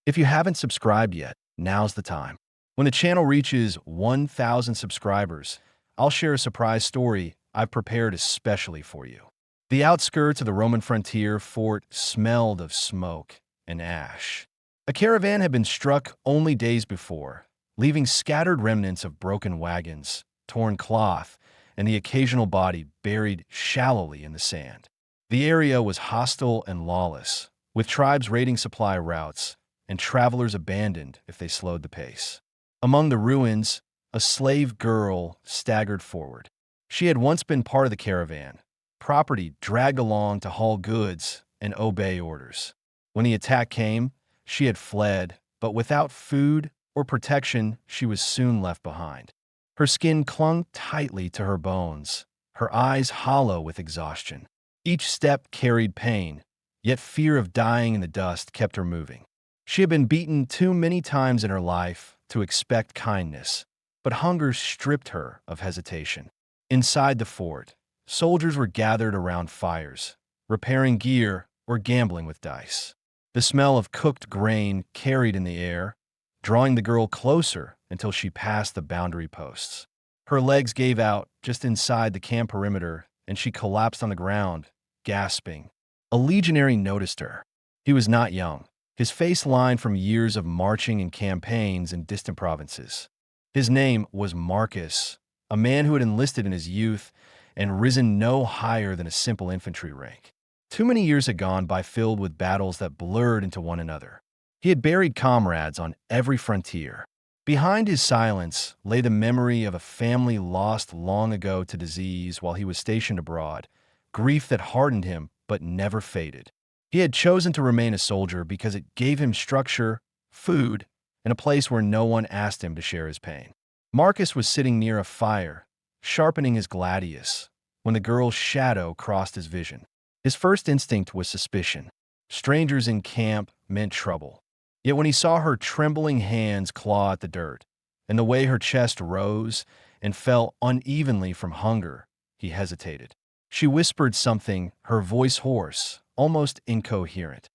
If you haven't subscribed yet, now's the time. When the channel reaches 1,000 subscribers, I'll share a surprise story I've prepared especially for you. The outskirts of the Roman frontier fort smelled of smoke and ash. A caravan had been struck only days before, leaving scattered remnants of broken wagons, torn cloth, and the occasional body buried shallowly in the sand. The area was hostile and lawless, with tribes raiding supply routes and travelers abandoned if they slowed the pace. Among the ruins, a slave girl staggered forward. She had once been part of the caravan, property dragged along to haul goods and obey orders. When the attack came, she had fled, but without food or protection, she was soon left behind. Her skin clung tightly to her bones, her eyes hollow with exhaustion. Each step carried pain, yet fear of dying in the dust kept her moving. She had been beaten too many times in her life to expect kindness, but hunger stripped her of hesitation. Inside the fort, soldiers were gathered around fires, repairing gear or gambling with dice. The smell of cooked grain carried in the air, drawing the girl closer until she passed the boundary posts. Her legs gave out just inside the camp perimeter, and she collapsed on the ground, gasping. A legionary noticed her. He was not young, his face lined from years of marching and campaigns in distant provinces. His name was Marcus, a man who had enlisted in his youth and risen no higher than a simple infantry rank. Too many years had gone by filled with battles that blurred into one another. He had buried comrades on every frontier. Behind his silence lay the memory of a family lost long ago to disease while he was stationed abroad, grief that hardened him but never faded. He had chosen to remain a soldier because it gave him structure, food, and a place where no one asked him to share his pain. Marcus was sitting near a fire, sharpening his gladius, when the girl's shadow crossed his vision. His first instinct was suspicion. Strangers in camp meant trouble. Yet when he saw her trembling hands claw at the dirt, and the way her chest rose and fell unevenly from hunger, he hesitated. She whispered something, her voice hoarse, almost incoherent.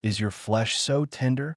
"Is your flesh so tender?"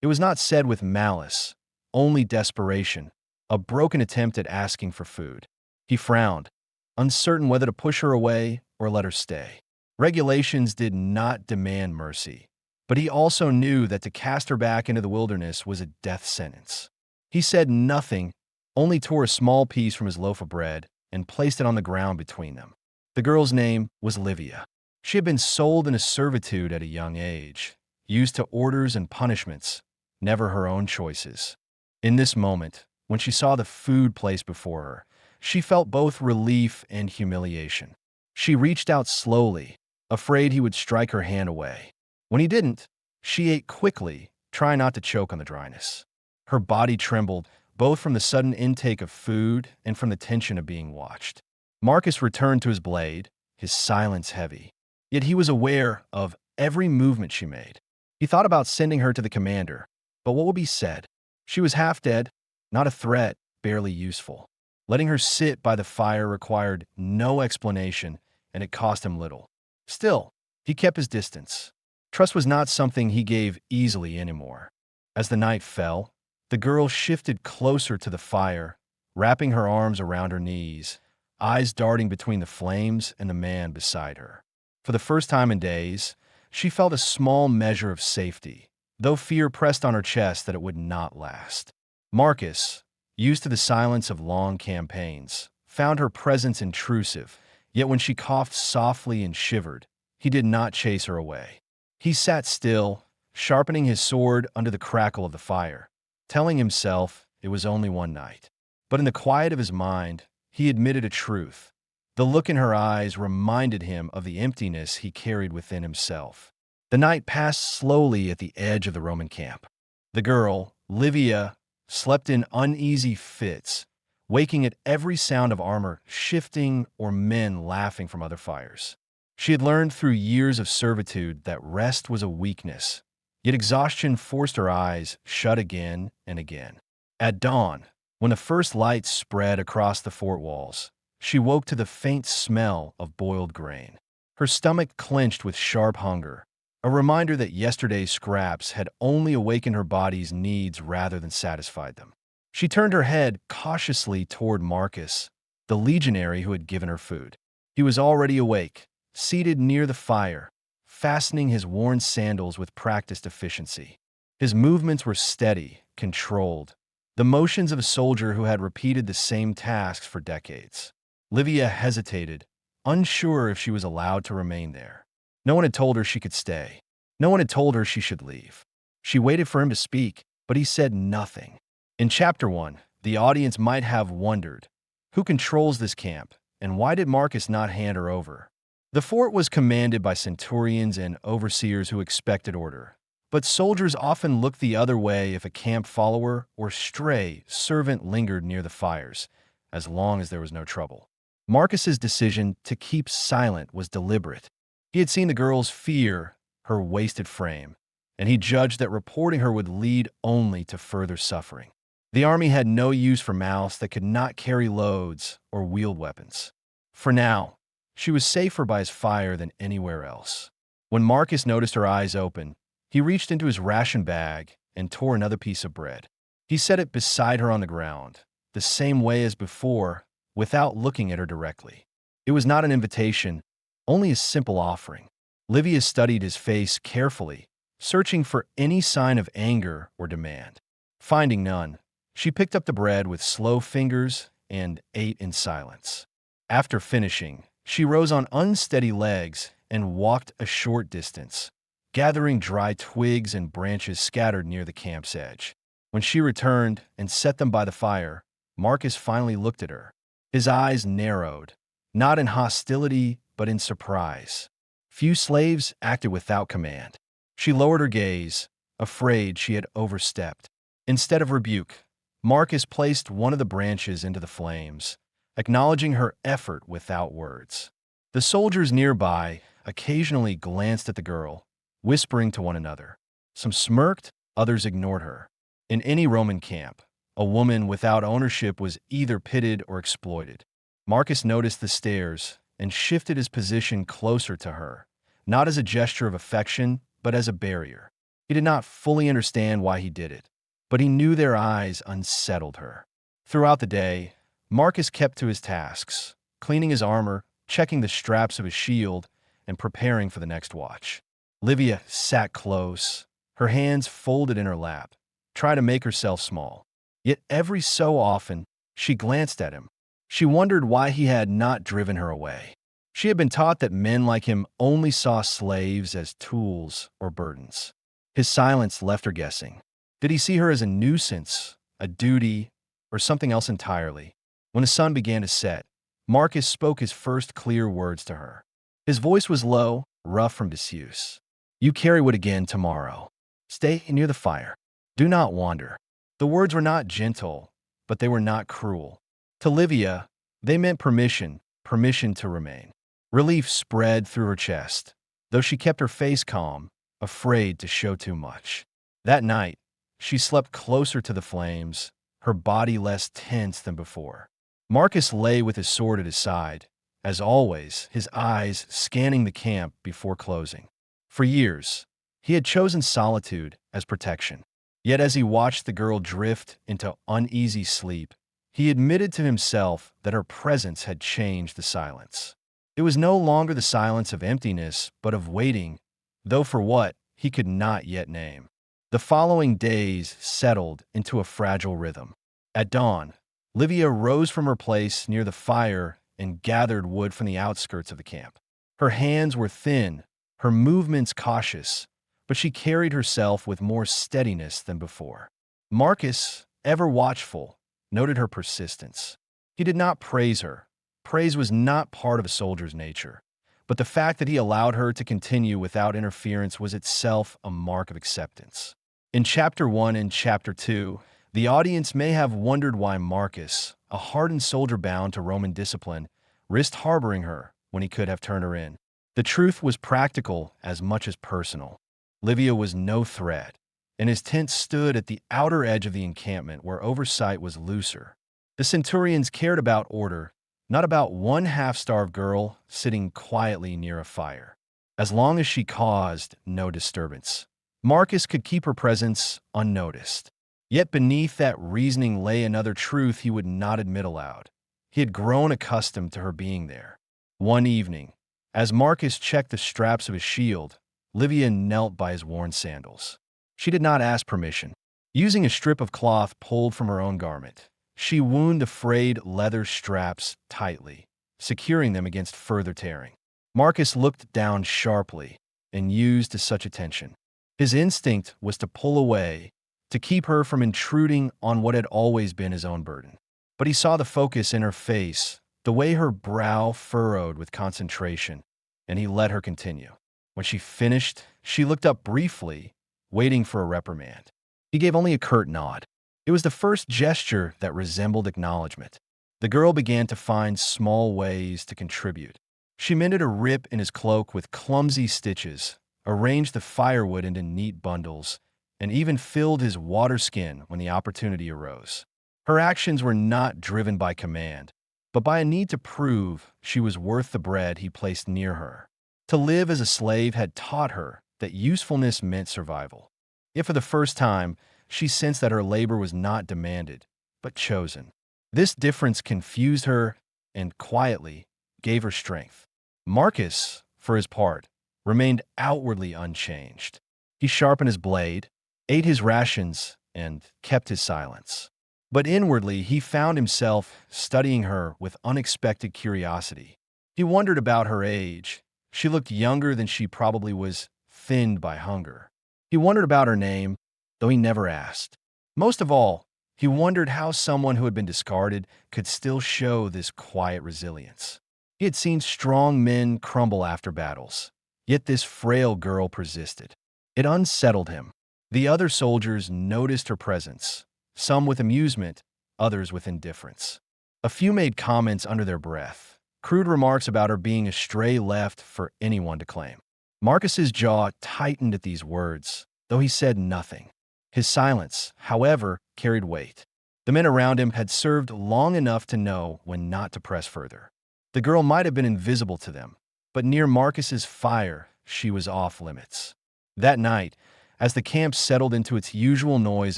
It was not said with malice, only desperation, a broken attempt at asking for food. He frowned, uncertain whether to push her away or let her stay. Regulations did not demand mercy, but he also knew that to cast her back into the wilderness was a death sentence. He said nothing, only tore a small piece from his loaf of bread and placed it on the ground between them. The girl's name was Livia. She had been sold into servitude at a young age, used to orders and punishments, never her own choices. In this moment, when she saw the food placed before her, she felt both relief and humiliation. She reached out slowly, afraid he would strike her hand away. When he didn't, she ate quickly, trying not to choke on the dryness. Her body trembled, both from the sudden intake of food and from the tension of being watched. Marcus returned to his blade, his silence heavy. Yet he was aware of every movement she made. He thought about sending her to the commander, but what would be said? She was half dead, not a threat, barely useful. Letting her sit by the fire required no explanation, and it cost him little. Still, he kept his distance. Trust was not something he gave easily anymore. As the night fell, the girl shifted closer to the fire, wrapping her arms around her knees, eyes darting between the flames and the man beside her. For the first time in days, she felt a small measure of safety, though fear pressed on her chest that it would not last. Marcus, used to the silence of long campaigns, found her presence intrusive, yet when she coughed softly and shivered, he did not chase her away. He sat still, sharpening his sword under the crackle of the fire, telling himself it was only one night. But in the quiet of his mind, he admitted a truth. The look in her eyes reminded him of the emptiness he carried within himself. The night passed slowly at the edge of the Roman camp. The girl, Livia, slept in uneasy fits, waking at every sound of armor shifting or men laughing from other fires. She had learned through years of servitude that rest was a weakness, yet exhaustion forced her eyes shut again and again. At dawn, when the first light spread across the fort walls, she woke to the faint smell of boiled grain. Her stomach clenched with sharp hunger, a reminder that yesterday's scraps had only awakened her body's needs rather than satisfied them. She turned her head cautiously toward Marcus, the legionary who had given her food. He was already awake, seated near the fire, fastening his worn sandals with practiced efficiency. His movements were steady, controlled, the motions of a soldier who had repeated the same tasks for decades. Livia hesitated, unsure if she was allowed to remain there. No one had told her she could stay. No one had told her she should leave. She waited for him to speak, but he said nothing. In Chapter 1, the audience might have wondered, who controls this camp, and why did Marcus not hand her over? The fort was commanded by centurions and overseers who expected order, but soldiers often looked the other way if a camp follower or stray servant lingered near the fires, as long as there was no trouble. Marcus's decision to keep silent was deliberate. He had seen the girl's fear, her wasted frame, and he judged that reporting her would lead only to further suffering. The army had no use for mouths that could not carry loads or wield weapons. For now, she was safer by his fire than anywhere else. When Marcus noticed her eyes open, he reached into his ration bag and tore another piece of bread. He set it beside her on the ground, the same way as before, without looking at her directly. It was not an invitation, only a simple offering. Livia studied his face carefully, searching for any sign of anger or demand. Finding none, she picked up the bread with slow fingers and ate in silence. After finishing, she rose on unsteady legs and walked a short distance, gathering dry twigs and branches scattered near the camp's edge. When she returned and set them by the fire, Marcus finally looked at her. His eyes narrowed, not in hostility but in surprise. Few slaves acted without command. She lowered her gaze, afraid she had overstepped. Instead of rebuke, Marcus placed one of the branches into the flames, acknowledging her effort without words. The soldiers nearby occasionally glanced at the girl, whispering to one another. Some smirked, others ignored her. In any Roman camp, a woman without ownership was either pitted or exploited. Marcus noticed the stares and shifted his position closer to her, not as a gesture of affection, but as a barrier. He did not fully understand why he did it, but he knew their eyes unsettled her. Throughout the day, Marcus kept to his tasks, cleaning his armor, checking the straps of his shield, and preparing for the next watch. Livia sat close, her hands folded in her lap, trying to make herself small. Yet every so often, she glanced at him. She wondered why he had not driven her away. She had been taught that men like him only saw slaves as tools or burdens. His silence left her guessing. Did he see her as a nuisance, a duty, or something else entirely? When the sun began to set, Marcus spoke his first clear words to her. His voice was low, rough from disuse. "You carry wood again tomorrow. Stay near the fire. Do not wander." The words were not gentle, but they were not cruel. To Livia, they meant permission to remain. Relief spread through her chest, though she kept her face calm, afraid to show too much. That night, she slept closer to the flames, her body less tense than before. Marcus lay with his sword at his side, as always, his eyes scanning the camp before closing. For years, he had chosen solitude as protection. Yet as he watched the girl drift into uneasy sleep, he admitted to himself that her presence had changed the silence. It was no longer the silence of emptiness, but of waiting, though for what, he could not yet name. The following days settled into a fragile rhythm. At dawn, Livia rose from her place near the fire and gathered wood from the outskirts of the camp. Her hands were thin, her movements cautious, but she carried herself with more steadiness than before. Marcus, ever watchful, noted her persistence. He did not praise her. Praise was not part of a soldier's nature, but the fact that he allowed her to continue without interference was itself a mark of acceptance. In Chapter 1 and Chapter 2, the audience may have wondered why Marcus, a hardened soldier bound to Roman discipline, risked harboring her when he could have turned her in. The truth was practical as much as personal. Livia was no threat, and his tent stood at the outer edge of the encampment where oversight was looser. The centurions cared about order, not about one half-starved girl sitting quietly near a fire. as long as she caused no disturbance. Marcus could keep her presence unnoticed. Yet beneath that reasoning lay another truth he would not admit aloud. He had grown accustomed to her being there. One evening, as Marcus checked the straps of his shield, Livia knelt by his worn sandals. She did not ask permission. Using a strip of cloth pulled from her own garment, she wound the frayed leather straps tightly, securing them against further tearing. Marcus looked down sharply and used to such attention. His instinct was to pull away, to keep her from intruding on what had always been his own burden. But he saw the focus in her face, the way her brow furrowed with concentration, and he let her continue. When she finished, she looked up briefly, waiting for a reprimand. He gave only a curt nod. It was the first gesture that resembled acknowledgement. The girl began to find small ways to contribute. She mended a rip in his cloak with clumsy stitches, arranged the firewood into neat bundles, and even filled his water skin when the opportunity arose. Her actions were not driven by command, but by a need to prove she was worth the bread he placed near her. To live as a slave had taught her that usefulness meant survival. Yet for the first time, she sensed that her labor was not demanded, but chosen. This difference confused her and quietly gave her strength. Marcus, for his part, remained outwardly unchanged. He sharpened his blade, ate his rations, and kept his silence. But inwardly, he found himself studying her with unexpected curiosity. He wondered about her age. She looked younger than she probably was, thinned by hunger. He wondered about her name, though he never asked. Most of all, he wondered how someone who had been discarded could still show this quiet resilience. He had seen strong men crumble after battles, yet this frail girl persisted. It unsettled him. The other soldiers noticed her presence, some with amusement, others with indifference. A few made comments under their breath, crude remarks about her being a stray left for anyone to claim. Marcus's jaw tightened at these words, though he said nothing. His silence, however, carried weight. The men around him had served long enough to know when not to press further. The girl might have been invisible to them, but near Marcus's fire, she was off limits. That night, as the camp settled into its usual noise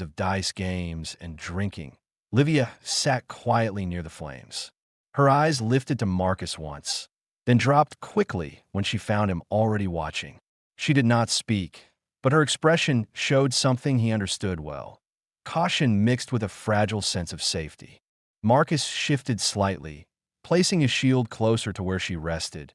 of dice games and drinking, Livia sat quietly near the flames. Her eyes lifted to Marcus once, then dropped quickly when she found him already watching. She did not speak, but her expression showed something he understood well. Caution mixed with a fragile sense of safety. Marcus shifted slightly, placing his shield closer to where she rested,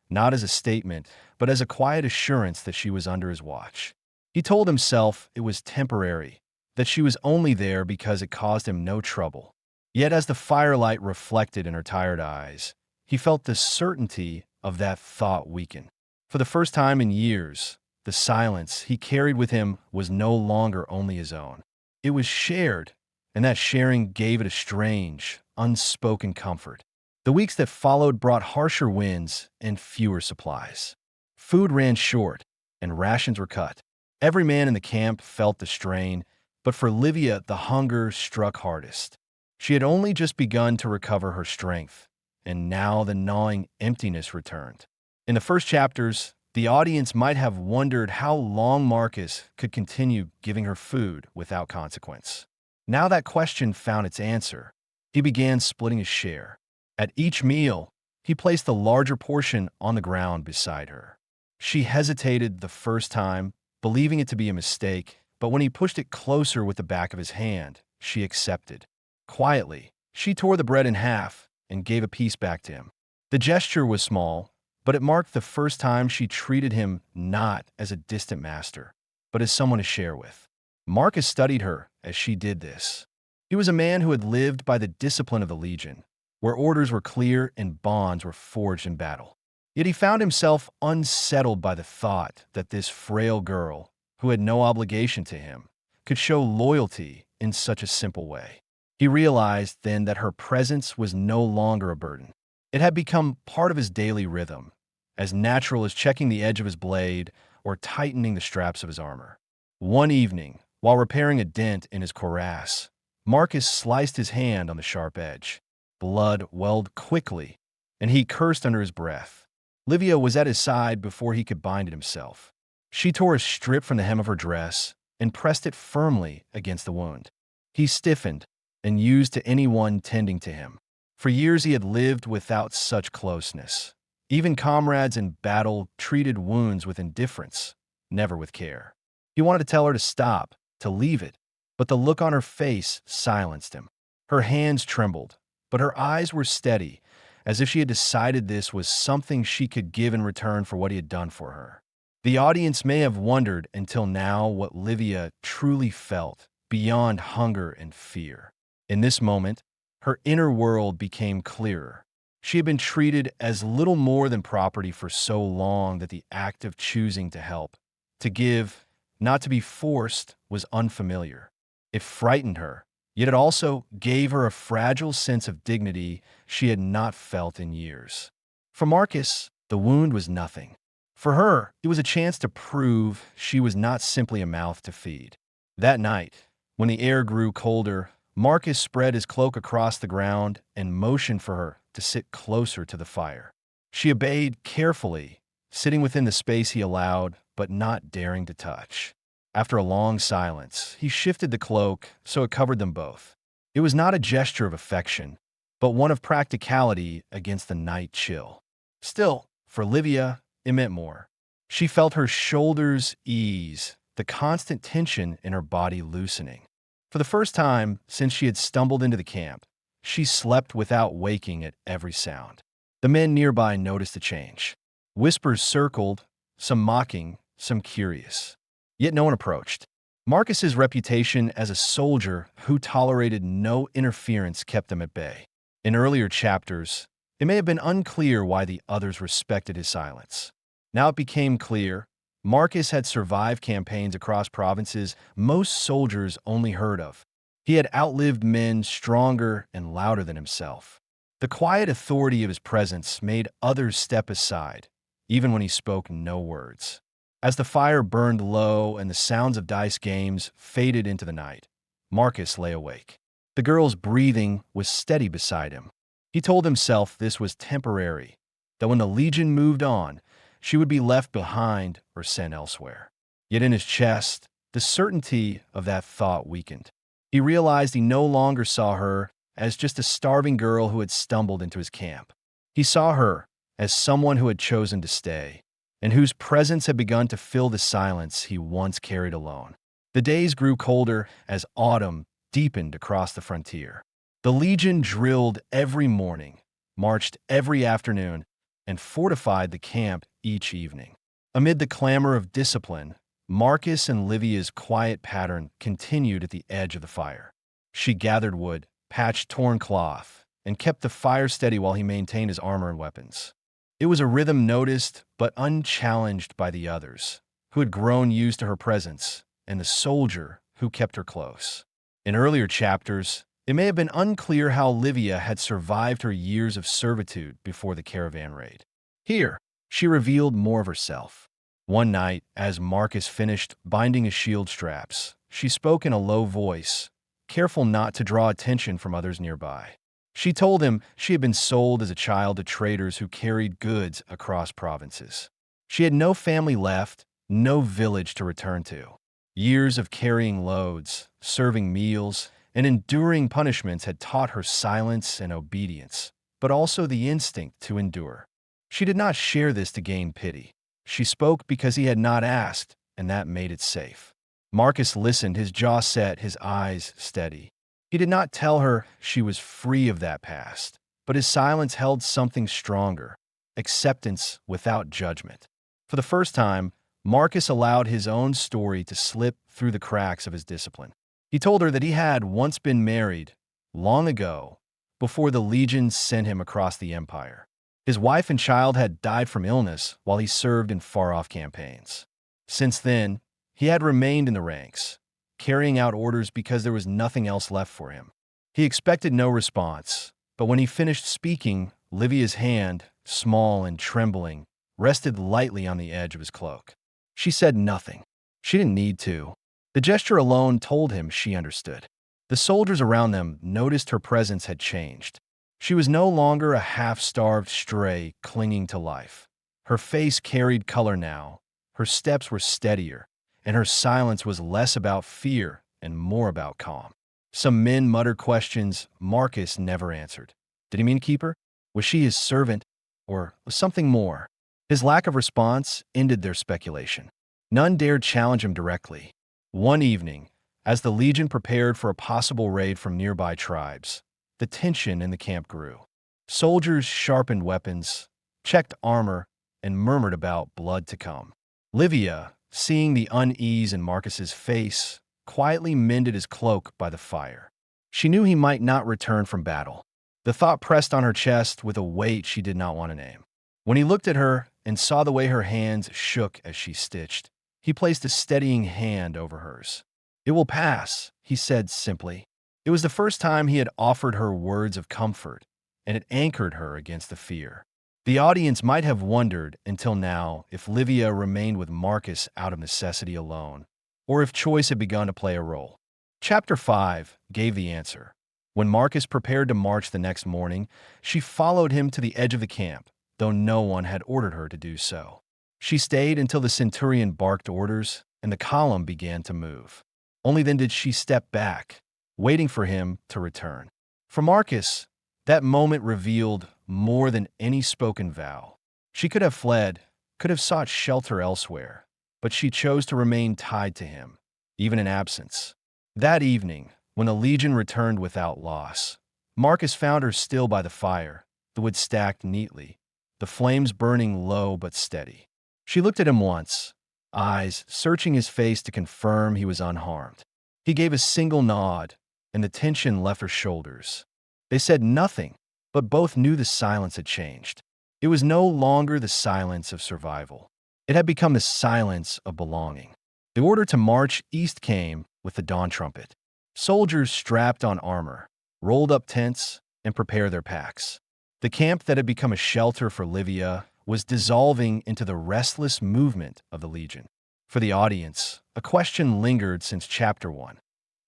not as a statement, but as a quiet assurance that she was under his watch. He told himself it was temporary, that she was only there because it caused him no trouble. Yet as the firelight reflected in her tired eyes, he felt the certainty of that thought weaken. For the first time in years, the silence he carried with him was no longer only his own. It was shared, and that sharing gave it a strange, unspoken comfort. The weeks that followed brought harsher winds and fewer supplies. Food ran short, and rations were cut. Every man in the camp felt the strain, but for Livia the hunger struck hardest. She had only just begun to recover her strength, and now the gnawing emptiness returned. In the first chapters, the audience might have wondered how long Marcus could continue giving her food without consequence. Now that question found its answer. He began splitting his share. At each meal, he placed the larger portion on the ground beside her. She hesitated the first time, believing it to be a mistake, but when he pushed it closer with the back of his hand, she accepted. Quietly, she tore the bread in half and gave a piece back to him. The gesture was small, but it marked the first time she treated him not as a distant master, but as someone to share with. Marcus studied her as she did this. He was a man who had lived by the discipline of the Legion, where orders were clear and bonds were forged in battle. Yet he found himself unsettled by the thought that this frail girl, who had no obligation to him, could show loyalty in such a simple way. He realized then that her presence was no longer a burden. It had become part of his daily rhythm, as natural as checking the edge of his blade or tightening the straps of his armor. One evening, while repairing a dent in his cuirass, Marcus sliced his hand on the sharp edge. Blood welled quickly, and he cursed under his breath. Livia was at his side before he could bind it himself. She tore a strip from the hem of her dress and pressed it firmly against the wound. He stiffened and used to anyone tending to him. For years he had lived without such closeness. Even comrades in battle treated wounds with indifference, never with care. He wanted to tell her to stop, to leave it, but the look on her face silenced him. Her hands trembled, but her eyes were steady, as if she had decided this was something she could give in return for what he had done for her. The audience may have wondered until now what Livia truly felt, beyond hunger and fear. In this moment, her inner world became clearer. She had been treated as little more than property for so long that the act of choosing to help, to give, not to be forced, was unfamiliar. It frightened her, yet it also gave her a fragile sense of dignity she had not felt in years. For Marcus, the wound was nothing. For her, it was a chance to prove she was not simply a mouth to feed. That night, when the air grew colder, Marcus spread his cloak across the ground and motioned for her to sit closer to the fire. She obeyed carefully, sitting within the space he allowed, but not daring to touch. After a long silence, he shifted the cloak so it covered them both. It was not a gesture of affection, but one of practicality against the night chill. Still, for Livia, it meant more. She felt her shoulders ease, the constant tension in her body loosening. For the first time since she had stumbled into the camp, she slept without waking at every sound. The men nearby noticed the change. Whispers circled, some mocking, some curious. Yet no one approached. Marcus's reputation as a soldier who tolerated no interference kept them at bay. In earlier chapters, it may have been unclear why the others respected his silence. Now it became clear Marcus had survived campaigns across provinces most soldiers only heard of. He had outlived men stronger and louder than himself. The quiet authority of his presence made others step aside, even when he spoke no words. As the fire burned low and the sounds of dice games faded into the night, Marcus lay awake. The girl's breathing was steady beside him. He told himself this was temporary, that when the Legion moved on, she would be left behind or sent elsewhere. Yet in his chest, the certainty of that thought weakened. He realized he no longer saw her as just a starving girl who had stumbled into his camp. He saw her as someone who had chosen to stay, and whose presence had begun to fill the silence he once carried alone. The days grew colder as autumn deepened across the frontier. The Legion drilled every morning, marched every afternoon, and fortified the camp each evening. Amid the clamor of discipline, Marcus and Livia's quiet pattern continued at the edge of the fire. She gathered wood, patched torn cloth, and kept the fire steady while he maintained his armor and weapons. It was a rhythm noticed but unchallenged by the others, who had grown used to her presence, and the soldier who kept her close. In earlier chapters, it may have been unclear how Livia had survived her years of servitude before the caravan raid. Here, she revealed more of herself. One night, as Marcus finished binding his shield straps, she spoke in a low voice, careful not to draw attention from others nearby. She told him she had been sold as a child to traders who carried goods across provinces. She had no family left, no village to return to. Years of carrying loads, serving meals, and enduring punishments had taught her silence and obedience, but also the instinct to endure. She did not share this to gain pity. She spoke because he had not asked, and that made it safe. Marcus listened, his jaw set, his eyes steady. He did not tell her she was free of that past, but his silence held something stronger, acceptance without judgment. For the first time, Marcus allowed his own story to slip through the cracks of his discipline. He told her that he had once been married, long ago, before the Legion sent him across the empire. His wife and child had died from illness while he served in far-off campaigns. Since then, he had remained in the ranks, carrying out orders because there was nothing else left for him. He expected no response, but when he finished speaking, Livia's hand, small and trembling, rested lightly on the edge of his cloak. She said nothing. She didn't need to. The gesture alone told him she understood. The soldiers around them noticed her presence had changed. She was no longer a half-starved stray clinging to life. Her face carried color now, her steps were steadier, and her silence was less about fear and more about calm. Some men muttered questions Marcus never answered. Did he mean keep her? Was she his servant? Or was something more? His lack of response ended their speculation. None dared challenge him directly. One evening, as the Legion prepared for a possible raid from nearby tribes, the tension in the camp grew. Soldiers sharpened weapons, checked armor, and murmured about blood to come. Livia, seeing the unease in Marcus's face, quietly mended his cloak by the fire. She knew he might not return from battle. The thought pressed on her chest with a weight she did not want to name. When he looked at her and saw the way her hands shook as she stitched, he placed a steadying hand over hers. "It will pass," he said simply. It was the first time he had offered her words of comfort, and it anchored her against the fear. The audience might have wondered until now if Livia remained with Marcus out of necessity alone, or if choice had begun to play a role. Chapter 5 gave the answer. When Marcus prepared to march the next morning, she followed him to the edge of the camp, though no one had ordered her to do so. She stayed until the centurion barked orders and the column began to move. Only then did she step back, waiting for him to return. For Marcus, that moment revealed more than any spoken vow. She could have fled, could have sought shelter elsewhere, but she chose to remain tied to him, even in absence. That evening, when the Legion returned without loss, Marcus found her still by the fire, the wood stacked neatly, the flames burning low but steady. She looked at him once, eyes searching his face to confirm he was unharmed. He gave a single nod, and the tension left her shoulders. They said nothing, but both knew the silence had changed. It was no longer the silence of survival. It had become the silence of belonging. The order to march east came with the dawn trumpet. Soldiers strapped on armor, rolled up tents, and prepared their packs. The camp that had become a shelter for Livia was dissolving into the restless movement of the Legion. For the audience, a question lingered since Chapter 1.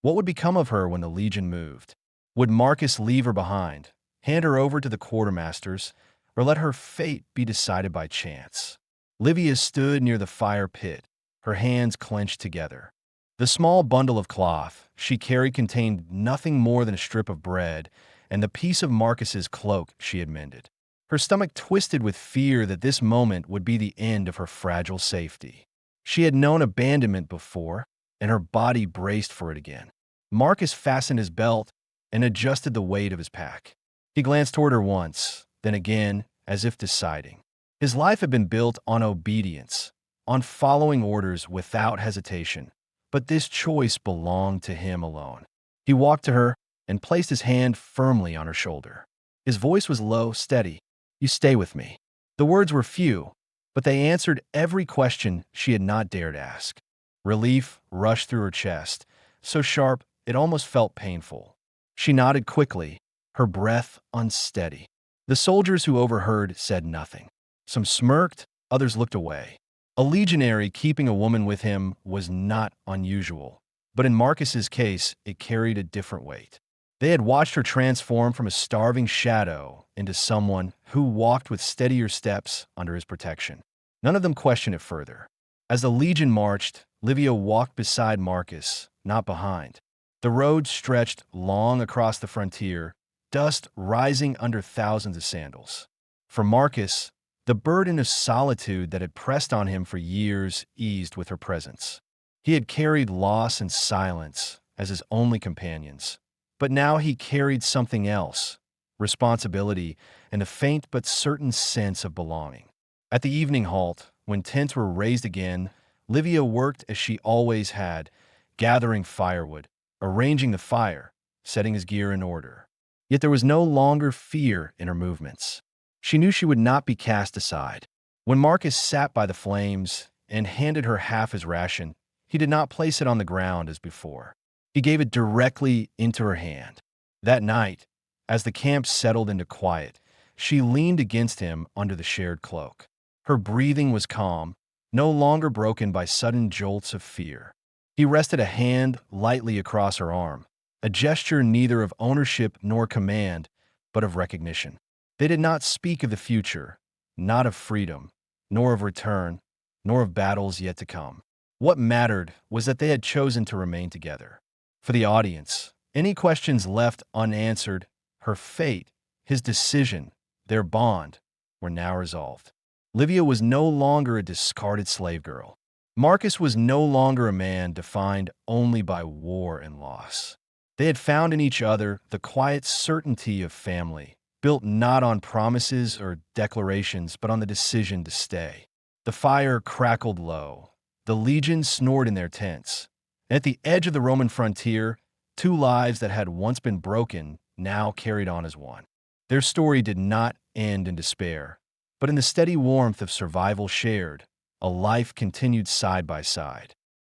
What would become of her when the Legion moved? Would Marcus leave her behind, hand her over to the quartermasters, or let her fate be decided by chance? Livia stood near the fire pit, her hands clenched together. The small bundle of cloth she carried contained nothing more than a strip of bread and the piece of Marcus's cloak she had mended. Her stomach twisted with fear that this moment would be the end of her fragile safety. She had known abandonment before, and her body braced for it again. Marcus fastened his belt and adjusted the weight of his pack. He glanced toward her once, then again, as if deciding. His life had been built on obedience, on following orders without hesitation, but this choice belonged to him alone. He walked to her and placed his hand firmly on her shoulder. His voice was low, steady. "You stay with me." The words were few, but they answered every question she had not dared ask. Relief rushed through her chest, so sharp it almost felt painful. She nodded quickly, her breath unsteady. The soldiers who overheard said nothing. Some smirked, others looked away. A legionary keeping a woman with him was not unusual, but in Marcus's case, it carried a different weight. They had watched her transform from a starving shadow into someone who walked with steadier steps under his protection. None of them questioned it further. As the Legion marched, Livia walked beside Marcus, not behind. The road stretched long across the frontier, dust rising under thousands of sandals. For Marcus, the burden of solitude that had pressed on him for years eased with her presence. He had carried loss and silence as his only companions, but now he carried something else, responsibility and a faint but certain sense of belonging. At the evening halt, when tents were raised again, Livia worked as she always had, gathering firewood, arranging the fire, setting his gear in order. Yet there was no longer fear in her movements. She knew she would not be cast aside. When Marcus sat by the flames and handed her half his ration, he did not place it on the ground as before. He gave it directly into her hand. That night, as the camp settled into quiet, she leaned against him under the shared cloak. Her breathing was calm, no longer broken by sudden jolts of fear. He rested a hand lightly across her arm, a gesture neither of ownership nor command, but of recognition. They did not speak of the future, not of freedom, nor of return, nor of battles yet to come. What mattered was that they had chosen to remain together. For the audience, any questions left unanswered, her fate, his decision, their bond, were now resolved. Livia was no longer a discarded slave girl. Marcus was no longer a man defined only by war and loss. They had found in each other the quiet certainty of family, built not on promises or declarations, but on the decision to stay. The fire crackled low. The legions snored in their tents. And at the edge of the Roman frontier, two lives that had once been broken now carried on as one. Their story did not end in despair, but in the steady warmth of survival shared, a life continued side by side.